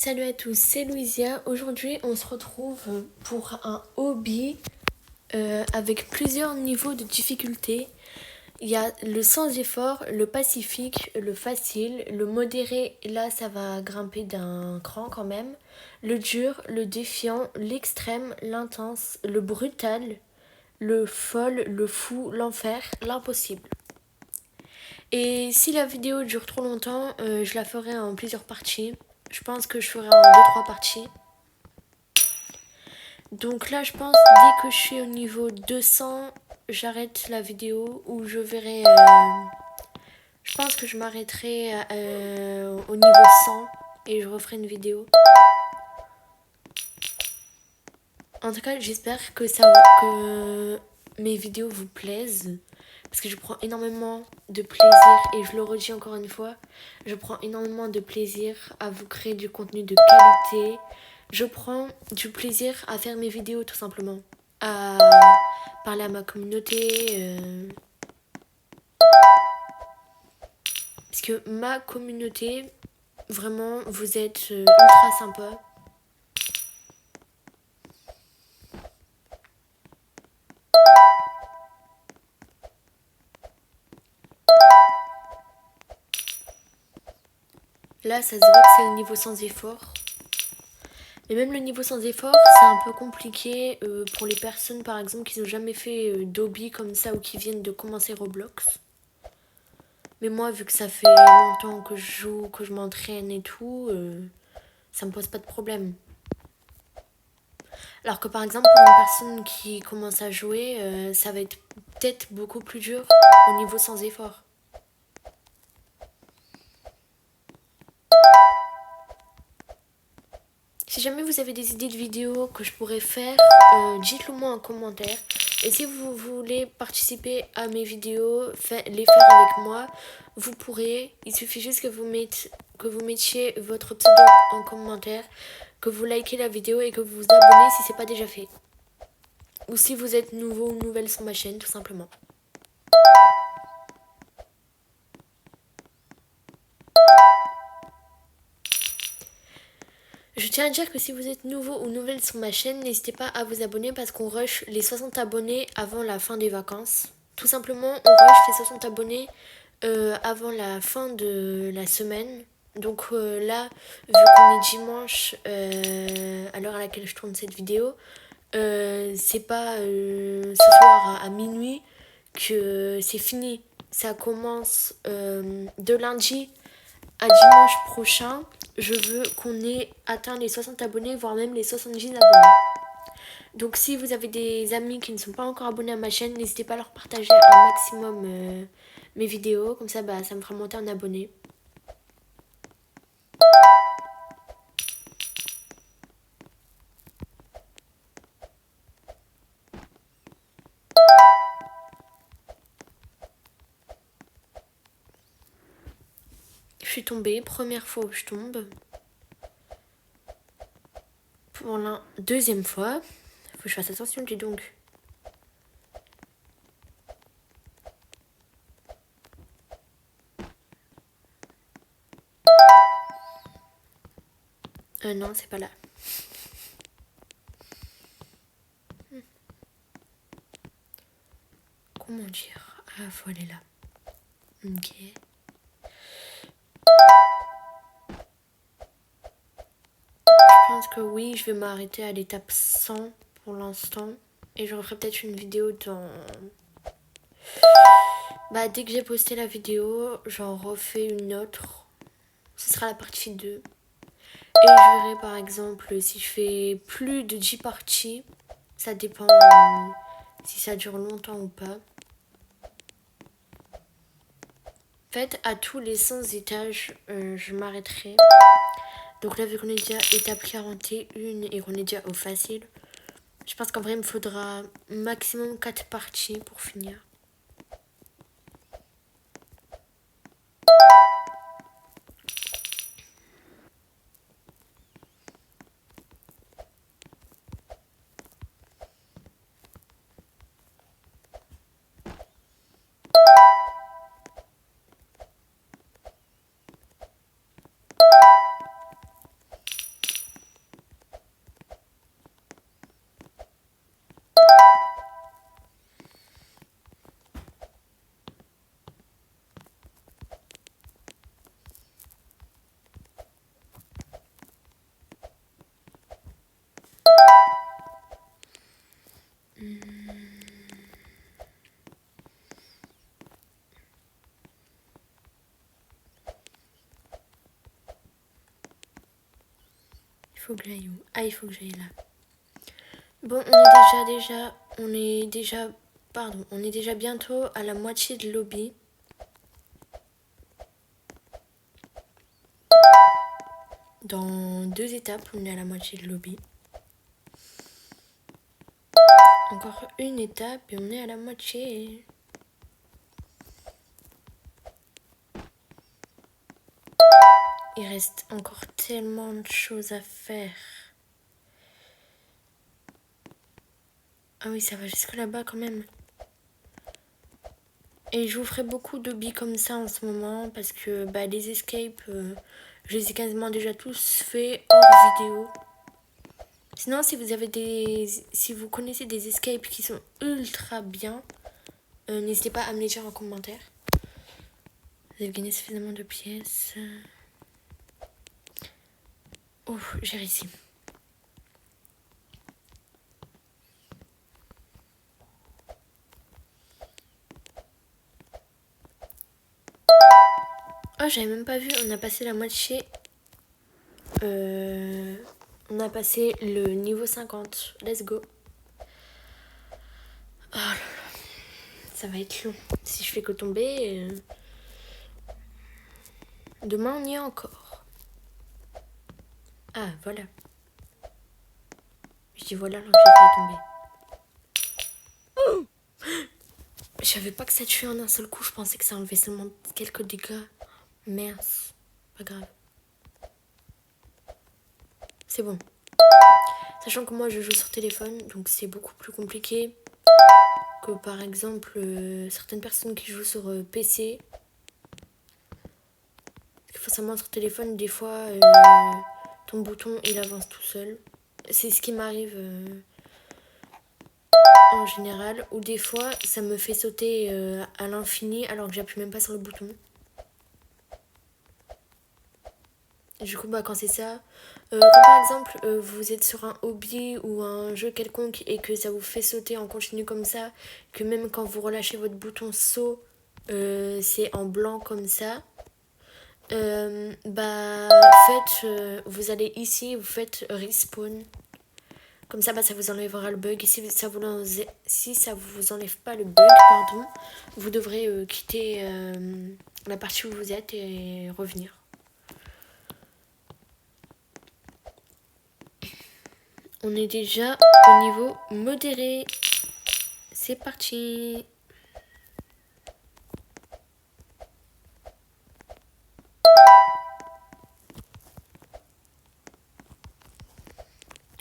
Salut à tous, c'est Louisia. Aujourd'hui, on se retrouve pour un hobby avec plusieurs niveaux de difficulté. Il y a le sans effort, le pacifique, le facile, le modéré, là ça va grimper d'un cran quand même, le dur, le défiant, l'extrême, l'intense, le brutal, le folle, le fou, l'enfer, l'impossible. Et si la vidéo dure trop longtemps, je la ferai en plusieurs parties. Je pense que je ferai en 2-3 parties. Donc là, je pense, dès que je suis au niveau 200, j'arrête la vidéo ou je verrai... je pense que je m'arrêterai au niveau 100 et je referai une vidéo. En tout cas, j'espère que mes vidéos vous plaisent. Parce que je prends énormément de plaisir, et je le redis encore une fois, je prends énormément de plaisir à vous créer du contenu de qualité. Je prends du plaisir à faire mes vidéos tout simplement. À parler à ma communauté. Parce que ma communauté, vraiment, vous êtes ultra sympa. Là, ça se voit que c'est le niveau sans effort. Mais même le niveau sans effort, c'est un peu compliqué pour les personnes, par exemple, qui n'ont jamais fait d'hobby comme ça ou qui viennent de commencer Roblox. Mais moi, vu que ça fait longtemps que je joue, que je m'entraîne et tout, ça me pose pas de problème. Alors que par exemple, pour une personne qui commence à jouer, ça va être peut-être beaucoup plus dur au niveau sans effort. Si jamais vous avez des idées de vidéos que je pourrais faire, dites-le moi en commentaire. Et si vous voulez participer à mes vidéos, les faire avec moi, vous pourrez. Il suffit juste que vous mettiez votre pseudo en commentaire, que vous likez la vidéo et que vous vous abonnez si c'est pas déjà fait. Ou si vous êtes nouveau ou nouvelle sur ma chaîne, tout simplement. Je tiens à dire que si vous êtes nouveau ou nouvelle sur ma chaîne, n'hésitez pas à vous abonner parce qu'on rush les 60 abonnés avant la fin des vacances. Tout simplement, on rush les 60 abonnés avant la fin de la semaine. Donc là, vu qu'on est dimanche, à l'heure à laquelle je tourne cette vidéo, c'est pas ce soir à minuit que c'est fini. Ça commence de lundi à dimanche prochain. Je veux qu'on ait atteint les 60 abonnés, voire même les 70 abonnés. Donc si vous avez des amis qui ne sont pas encore abonnés à ma chaîne, n'hésitez pas à leur partager un maximum mes vidéos. Comme ça, ça me fera monter en abonnés. Je suis tombée, première fois où je tombe. Pour la deuxième fois, faut que je fasse attention, dis donc. Non, c'est pas là. Comment dire? Ah, faut aller là. Ok. Je pense que oui, je vais m'arrêter à l'étape 100 pour l'instant. Et je referai peut-être une vidéo dans... dès que j'ai posté la vidéo, j'en refais une autre. Ce sera la partie 2. Et je verrai par exemple si je fais plus de 10 parties. Ça dépend si ça dure longtemps ou pas. En fait, à tous les 100 étages, je m'arrêterai. Donc là, vu qu'on est déjà étape 41 et qu'on est déjà au facile, je pense qu'en vrai, il me faudra maximum 4 parties pour finir. faut que j'aille où? Ah, il faut que j'aille là. Bon, on est déjà bientôt à la moitié de lobby. Dans 2 étapes, on est à la moitié de lobby. Encore une étape et on est à la moitié. Il reste encore tellement de choses à faire. Ah oui, ça va jusque là-bas quand même. Et je vous ferai beaucoup de billes comme ça en ce moment parce que les escapes, je les ai quasiment déjà tous faits hors vidéo. Sinon, si vous connaissez des escapes qui sont ultra bien, n'hésitez pas à me les dire en commentaire. Vous avez gagné suffisamment de pièces. Oh, j'ai réussi. Oh, j'avais même pas vu, on a passé la moitié. On a passé le niveau 50. Let's go. Oh là là, ça va être long. Si je fais que tomber, demain on y est encore. Ah, voilà. Je dis voilà alors que j'ai failli tomber. Je savais pas que ça tuait en un seul coup, je pensais que ça enlevait seulement quelques dégâts. Merde, pas grave. C'est bon. Sachant que moi je joue sur téléphone, donc c'est beaucoup plus compliqué que par exemple certaines personnes qui jouent sur PC. Parce que forcément sur téléphone, des fois ton bouton il avance tout seul. C'est ce qui m'arrive en général, ou des fois ça me fait sauter à l'infini alors que j'appuie même pas sur le bouton. Du coup, quand c'est ça, quand par exemple vous êtes sur un hobby ou un jeu quelconque et que ça vous fait sauter en continu comme ça, que même quand vous relâchez votre bouton saut, c'est en blanc comme ça, vous allez ici, vous faites respawn. Comme ça, ça vous enlèvera le bug. Et si ça vous enlève pas le bug, pardon, vous devrez quitter la partie où vous êtes et revenir. On est déjà au niveau modéré. C'est parti.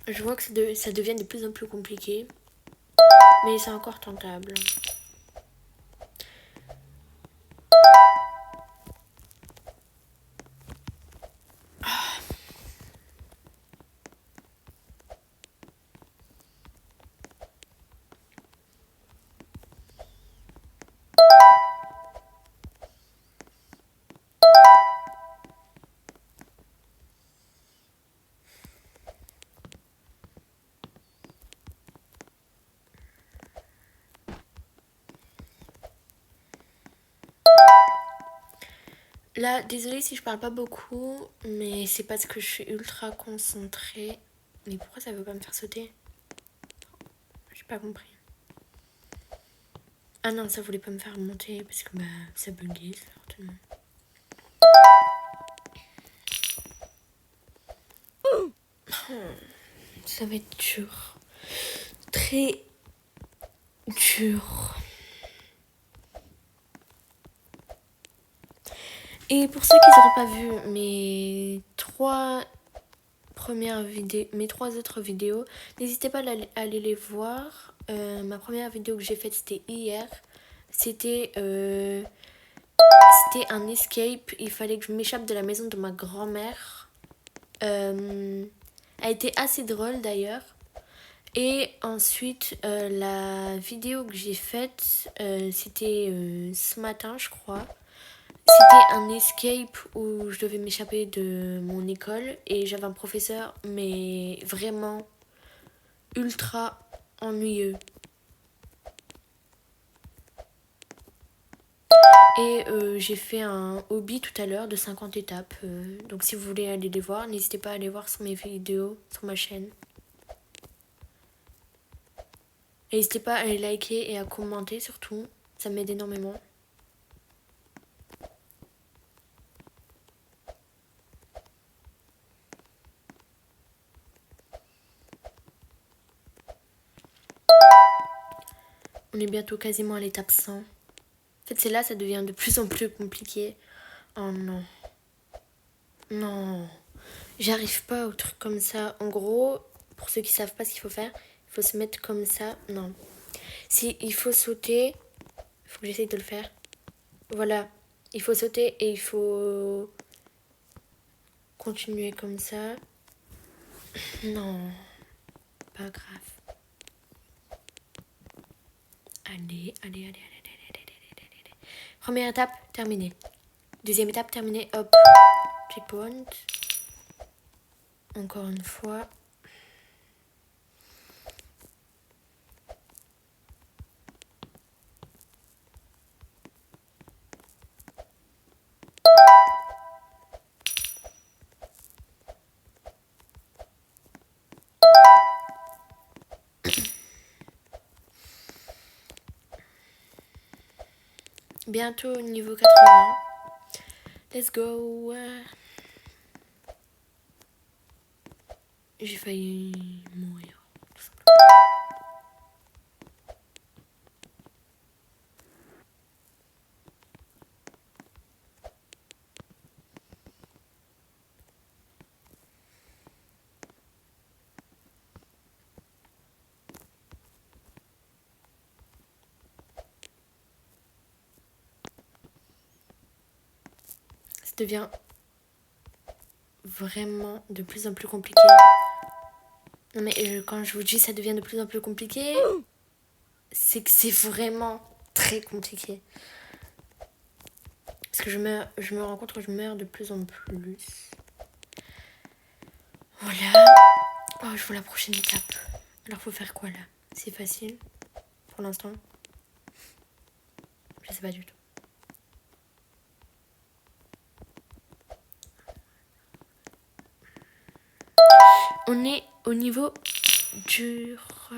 Je vois que ça devient de plus en plus compliqué. Mais c'est encore tentable. Là, désolée si je parle pas beaucoup, mais c'est parce que je suis ultra concentrée. Mais pourquoi ça veut pas me faire sauter? J'ai pas compris. Ah non, ça voulait pas me faire monter parce que ça buguait, certainement. Ça va être dur. Très dur. Et pour ceux qui n'auraient pas vu mes trois autres vidéos, n'hésitez pas à aller les voir. Ma première vidéo que j'ai faite, c'était hier. C'était un escape. Il fallait que je m'échappe de la maison de ma grand-mère. Elle était assez drôle d'ailleurs. Et ensuite, la vidéo que j'ai faite, c'était ce matin, je crois. C'était un escape où je devais m'échapper de mon école et j'avais un professeur, mais vraiment ultra ennuyeux. Et j'ai fait un hobby tout à l'heure de 50 étapes. Donc si vous voulez aller les voir, n'hésitez pas à aller voir sur mes vidéos, sur ma chaîne. Et n'hésitez pas à les liker et à commenter surtout. Ça m'aide énormément. On est bientôt quasiment à l'étape 100. En fait, c'est là, ça devient de plus en plus compliqué. Oh non. Non. J'arrive pas au truc comme ça. En gros, pour ceux qui savent pas ce qu'il faut faire, il faut se mettre comme ça. Non. Si il faut sauter, il faut que j'essaye de le faire. Voilà. Il faut sauter et il faut continuer comme ça. Non. Pas grave. Allez, allez, allez, allez, allez, allez, allez, allez. Première étape, terminée. Deuxième étape, terminée. Hop. Checkpoint. Encore une fois. Bientôt au niveau 80. Let's go. J'ai failli mourir. Ça devient vraiment de plus en plus compliqué. Non mais quand je vous dis ça devient de plus en plus compliqué, c'est que c'est vraiment très compliqué. Parce que je me rends compte que je meurs de plus en plus. Voilà. Oh, je vois la prochaine étape. Alors faut faire quoi là? C'est facile pour l'instant. Je sais pas du tout. On est au niveau dur.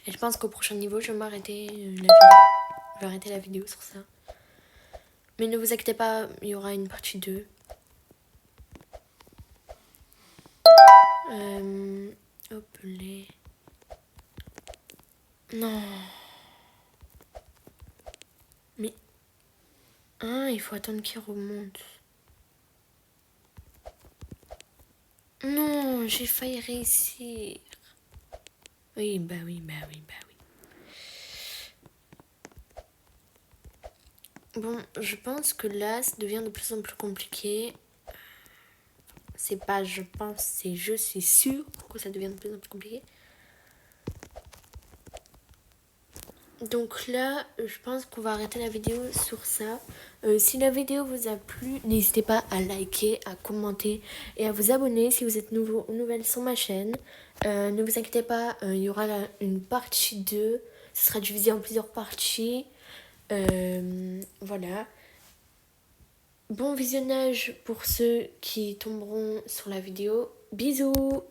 Et je pense qu'au prochain niveau, je vais m'arrêter la vidéo. Je vais arrêter la vidéo sur ça. Mais ne vous inquiétez pas, il y aura une partie 2. Hop les. Non. Mais. Ah, il faut attendre qu'il remonte. Non, j'ai failli réussir. Oui, bah oui, bah oui, bah oui. Bon, je pense que là, ça devient de plus en plus compliqué. C'est pas je pense, c'est je suis sûre que ça devient de plus en plus compliqué. Donc là, je pense qu'on va arrêter la vidéo sur ça. Si la vidéo vous a plu, n'hésitez pas à liker, à commenter et à vous abonner si vous êtes nouveau ou nouvelle sur ma chaîne. Ne vous inquiétez pas, il y aura une partie 2. Ce sera divisé en plusieurs parties. Voilà. Bon visionnage pour ceux qui tomberont sur la vidéo. Bisous!